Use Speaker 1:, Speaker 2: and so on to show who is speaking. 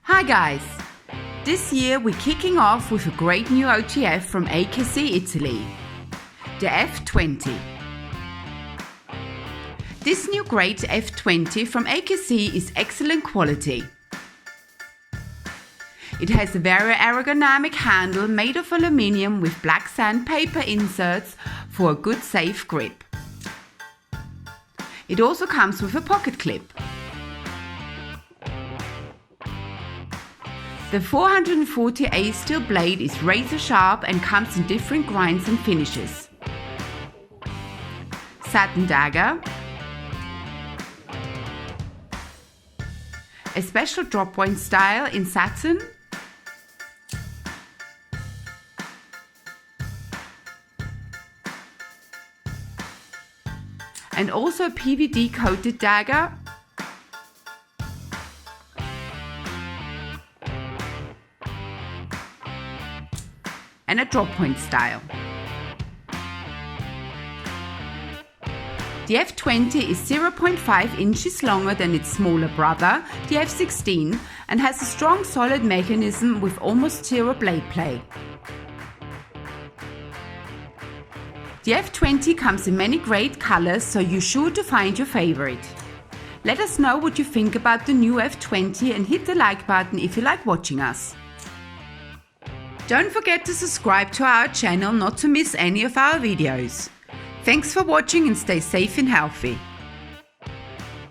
Speaker 1: Hi guys! This year we're kicking off with a great new OTF from AKC Italy, the F20. This new great F20 from AKC is excellent quality. It has a very ergonomic handle made of aluminium with black sandpaper inserts for a good safe grip. It also comes with a pocket clip. The 440A steel blade is razor sharp and comes in different grinds and finishes. Satin dagger, a special drop point style in satin, and also a PVD coated dagger, and a drop point style. The F20 is 0.5 inches longer than its smaller brother, the F16, and has a strong solid mechanism with almost zero blade play. The F20 comes in many great colors, so you're sure to find your favorite. Let us know what you think about the new F20 and hit the like button if you like watching us. Don't forget to subscribe to our channel not to miss any of our videos. Thanks for watching and stay safe and healthy.